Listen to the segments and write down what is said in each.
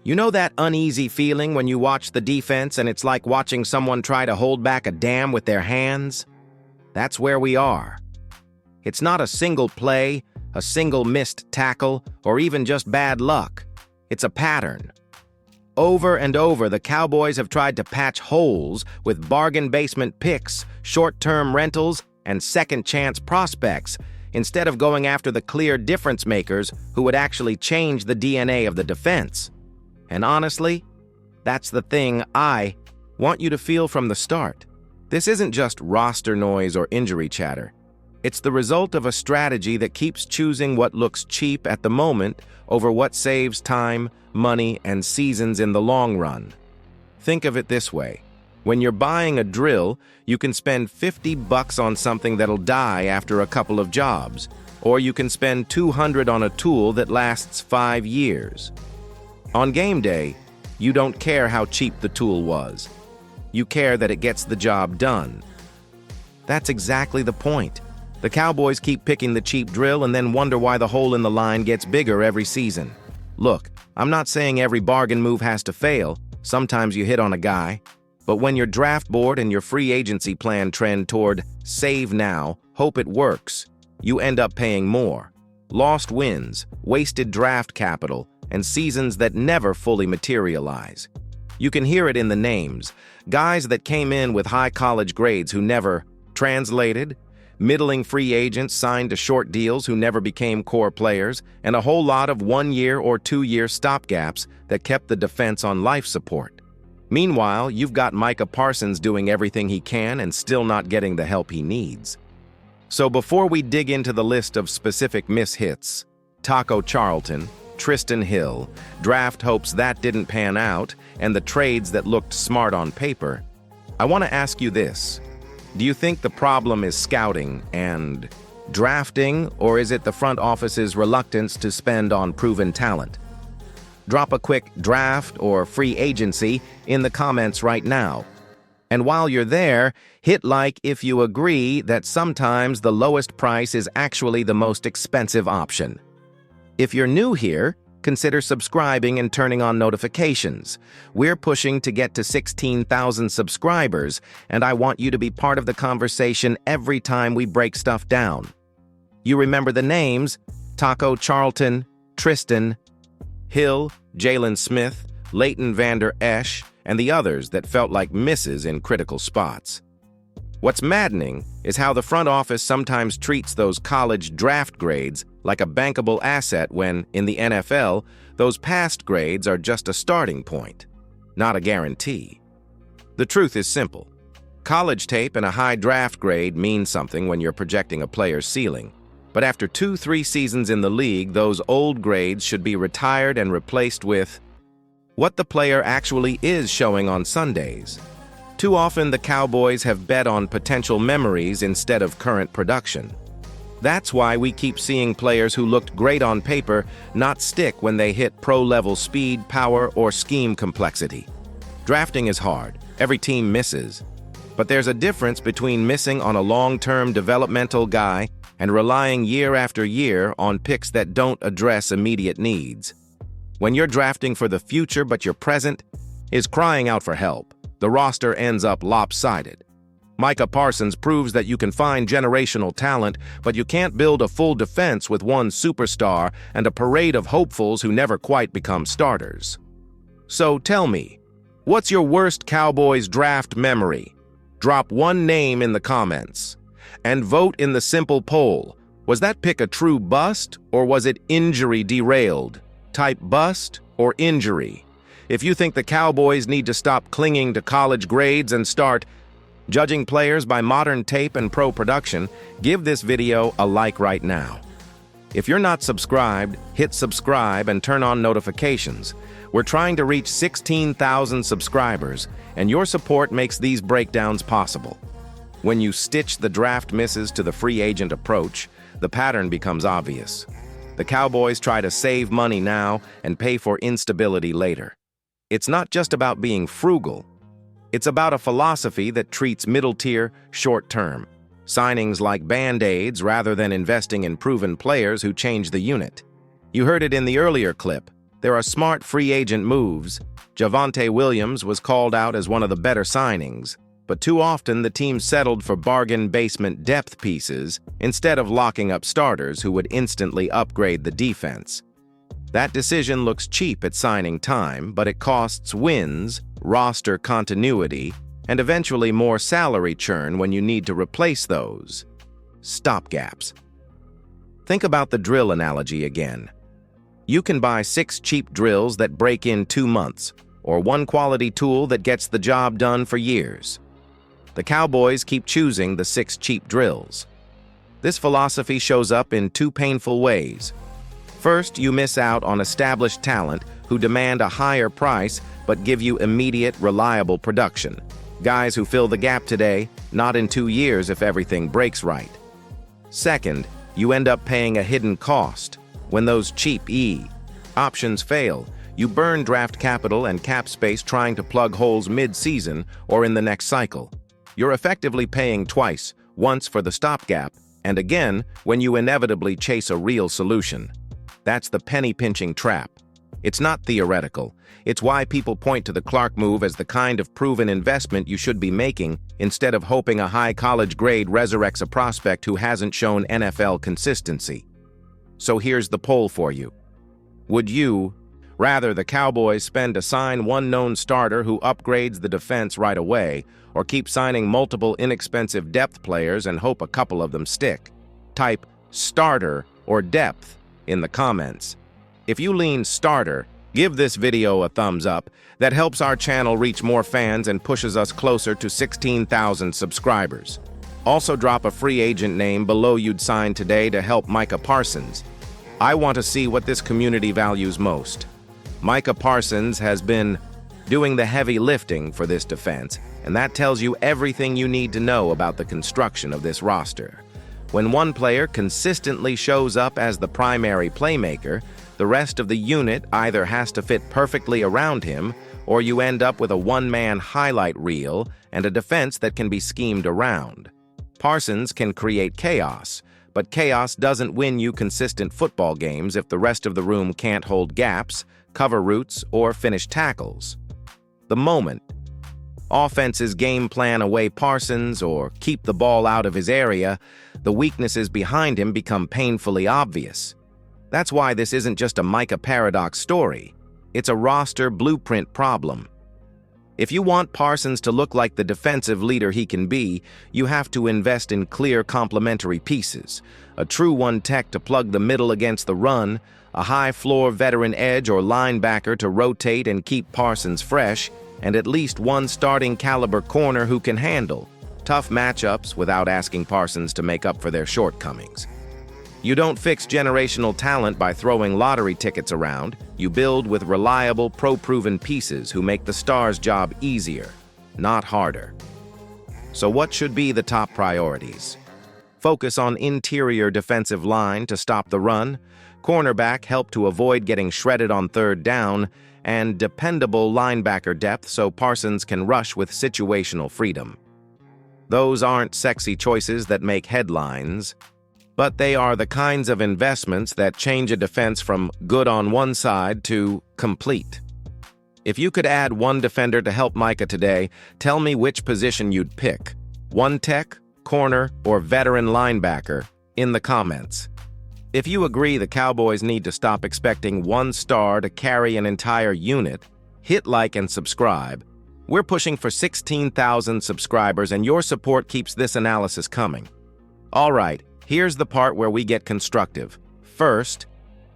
You know that uneasy feeling when you watch the defense and it's like watching someone try to hold back a dam with their hands? That's where we are. It's not a single play, a single missed tackle, or even just bad luck. It's a pattern. Over and over, the Cowboys have tried to patch holes with bargain basement picks, short-term rentals, and second-chance prospects, instead of going after the clear difference makers who would actually change the DNA of the defense. And honestly, that's the thing I want you to feel from the start. This isn't just roster noise or injury chatter. It's the result of a strategy that keeps choosing what looks cheap at the moment over what saves time, money, and seasons in the long run. Think of it this way. When you're buying a drill, you can spend $50 on something that'll die after a couple of jobs, or you can spend $200 on a tool that lasts 5 years. On game day, you don't care how cheap the tool was. You care that it gets the job done. That's exactly the point. The Cowboys keep picking the cheap drill and then wonder why the hole in the line gets bigger every season. Look, I'm not saying every bargain move has to fail. Sometimes you hit on a guy. But when your draft board and your free agency plan trend toward save now, hope it works, you end up paying more. Lost wins, wasted draft capital, and seasons that never fully materialize. You can hear it in the names. Guys that came in with high college grades who never translated, middling free agents signed to short deals who never became core players, and a whole lot of 1-year or 2-year stopgaps that kept the defense on life support. Meanwhile, you've got Micah Parsons doing everything he can and still not getting the help he needs. So before we dig into the list of specific mishits, Taco Charlton, Tristan Hill, draft hopes that didn't pan out, and the trades that looked smart on paper, I want to ask you this. Do you think the problem is scouting and drafting, or is it the front office's reluctance to spend on proven talent? Drop a quick draft or free agency in the comments right now. And while you're there, hit like if you agree that sometimes the lowest price is actually the most expensive option. If you're new here, consider subscribing and turning on notifications. We're pushing to get to 16,000 subscribers, and I want you to be part of the conversation every time we break stuff down. You remember the names: Taco Charlton, Tristan Hill, Jalen Smith, Leighton Vander Esch, and the others that felt like misses in critical spots. What's maddening is how the front office sometimes treats those college draft grades like a bankable asset when, in the NFL, those past grades are just a starting point, not a guarantee. The truth is simple. College tape and a high draft grade mean something when you're projecting a player's ceiling. But after 2-3 seasons in the league, those old grades should be retired and replaced with what the player actually is showing on Sundays. Too often, the Cowboys have bet on potential memories instead of current production. That's why we keep seeing players who looked great on paper not stick when they hit pro-level speed, power, or scheme complexity. Drafting is hard. Every team misses. But there's a difference between missing on a long-term developmental guy and relying year after year on picks that don't address immediate needs. When you're drafting for the future but your present is crying out for help, the roster ends up lopsided. Micah Parsons proves that you can find generational talent, but you can't build a full defense with one superstar and a parade of hopefuls who never quite become starters. So tell me, what's your worst Cowboys draft memory? Drop one name in the comments. And vote in the simple poll. Was that pick a true bust, or was it injury derailed? Type bust or injury. If you think the Cowboys need to stop clinging to college grades and start judging players by modern tape and pro production, give this video a like right now. If you're not subscribed, hit subscribe and turn on notifications. We're trying to reach 16,000 subscribers, and your support makes these breakdowns possible. When you stitch the draft misses to the free agent approach, the pattern becomes obvious. The Cowboys try to save money now and pay for instability later. It's not just about being frugal. It's about a philosophy that treats middle-tier short-term signings like Band-Aids rather than investing in proven players who change the unit. You heard it in the earlier clip. There are smart free agent moves. Javonte Williams was called out as one of the better signings, but too often the team settled for bargain basement depth pieces instead of locking up starters who would instantly upgrade the defense. That decision looks cheap at signing time, but it costs wins, roster continuity, and eventually more salary churn when you need to replace those stopgaps. Think about the drill analogy again. You can buy 6 cheap drills that break in 2 months, or one quality tool that gets the job done for years. The Cowboys keep choosing the 6 cheap drills. This philosophy shows up in 2 painful ways. First, you miss out on established talent who demand a higher price but give you immediate, reliable production. Guys who fill the gap today, not in 2 years if everything breaks right. Second, you end up paying a hidden cost. When those cheap options fail, you burn draft capital and cap space trying to plug holes mid-season or in the next cycle. You're effectively paying twice, once for the stopgap, and again when you inevitably chase a real solution. That's the penny-pinching trap. It's not theoretical. It's why people point to the Clark move as the kind of proven investment you should be making instead of hoping a high college grade resurrects a prospect who hasn't shown NFL consistency. So here's the poll for you. Would you rather the Cowboys spend to sign one known starter who upgrades the defense right away, or keep signing multiple inexpensive depth players and hope a couple of them stick? Type starter or depth in the comments. If you lean starter, give this video a thumbs up. That helps our channel reach more fans and pushes us closer to 16,000 subscribers. Also drop a free agent name below you'd sign today to help Micah Parsons. I want to see what this community values most. Micah Parsons has been doing the heavy lifting for this defense, and that tells you everything you need to know about the construction of this roster. When one player consistently shows up as the primary playmaker, the rest of the unit either has to fit perfectly around him, or you end up with a one-man highlight reel and a defense that can be schemed around. Parsons can create chaos, but chaos doesn't win you consistent football games if the rest of the room can't hold gaps, cover routes, or finish tackles. The moment offenses game plan away Parsons or keep the ball out of his area, the weaknesses behind him become painfully obvious. That's why this isn't just a Micah paradox story. It's a roster blueprint problem. If you want Parsons to look like the defensive leader he can be, you have to invest in clear complementary pieces. A true one-tech to plug the middle against the run, a high-floor veteran edge or linebacker to rotate and keep Parsons fresh, and at least one starting caliber corner who can handle tough matchups without asking Parsons to make up for their shortcomings. You don't fix generational talent by throwing lottery tickets around. You build with reliable, pro-proven pieces who make the star's job easier, not harder. So what should be the top priorities? Focus on interior defensive line to stop the run, cornerback help to avoid getting shredded on third down, and dependable linebacker depth so Parsons can rush with situational freedom. Those aren't sexy choices that make headlines, but they are the kinds of investments that change a defense from good on one side to complete. If you could add one defender to help Micah today, tell me which position you'd pick. One tech, corner, or veteran linebacker in the comments. If you agree the Cowboys need to stop expecting one star to carry an entire unit, hit like and subscribe. We're pushing for 16,000 subscribers, and your support keeps this analysis coming. All right, here's the part where we get constructive. First,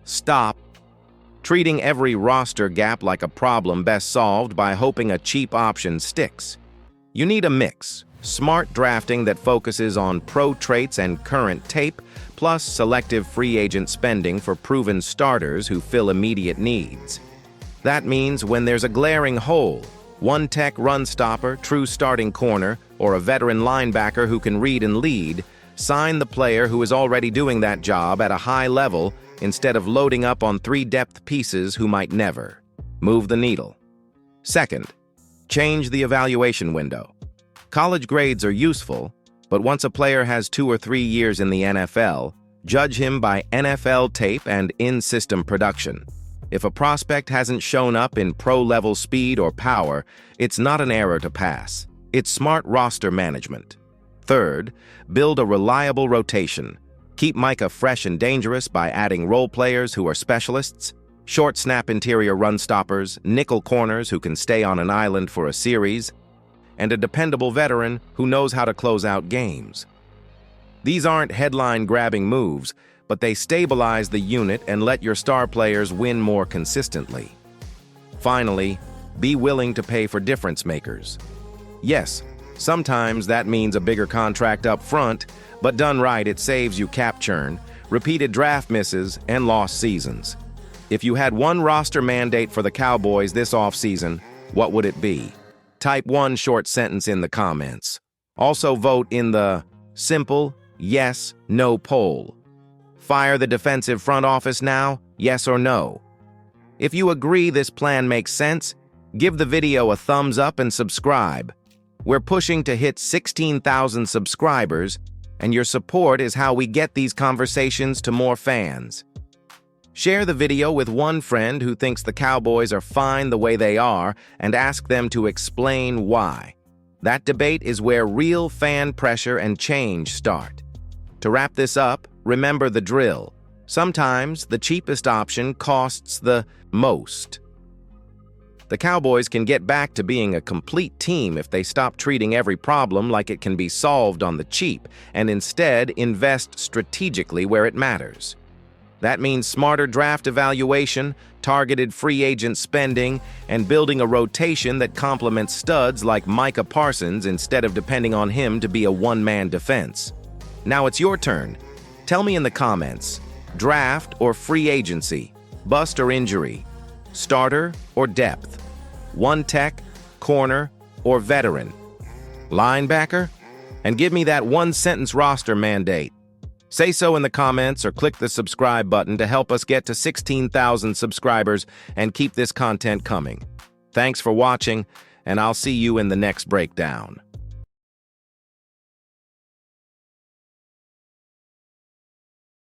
stop treating every roster gap like a problem best solved by hoping a cheap option sticks. You need a mix. Smart drafting that focuses on pro traits and current tape, plus selective free agent spending for proven starters who fill immediate needs. That means when there's a glaring hole, one tech run stopper, true starting corner, or a veteran linebacker who can read and lead, sign the player who is already doing that job at a high level instead of loading up on 3 depth pieces who might never move the needle. Second, change the evaluation window. College grades are useful, but once a player has 2 or 3 years in the NFL, judge him by NFL tape and in-system production. If a prospect hasn't shown up in pro-level speed or power, it's not an error to pass. It's smart roster management. Third, build a reliable rotation. Keep Micah fresh and dangerous by adding role players who are specialists, short snap interior run stoppers, nickel corners who can stay on an island for a series, and a dependable veteran who knows how to close out games. These aren't headline-grabbing moves, but they stabilize the unit and let your star players win more consistently. Finally, be willing to pay for difference makers. Yes, sometimes that means a bigger contract up front, but done right, it saves you cap churn, repeated draft misses, and lost seasons. If you had one roster mandate for the Cowboys this offseason, what would it be? Type one short sentence in the comments. Also vote in the simple yes/no poll. Fire the defensive front office now, yes or no? If you agree this plan makes sense, give the video a thumbs up and subscribe. We're pushing to hit 16,000 subscribers, and your support is how we get these conversations to more fans. Share the video with one friend who thinks the Cowboys are fine the way they are and ask them to explain why. That debate is where real fan pressure and change start. To wrap this up, remember the drill. Sometimes the cheapest option costs the most. The Cowboys can get back to being a complete team if they stop treating every problem like it can be solved on the cheap and instead invest strategically where it matters. That means smarter draft evaluation, targeted free agent spending, and building a rotation that complements studs like Micah Parsons instead of depending on him to be a one-man defense. Now it's your turn. Tell me in the comments, draft or free agency, bust or injury, starter or depth, one tech, corner, or veteran, linebacker, and give me that one-sentence roster mandate. Say so in the comments or click the subscribe button to help us get to 16,000 subscribers and keep this content coming. Thanks for watching, and I'll see you in the next breakdown.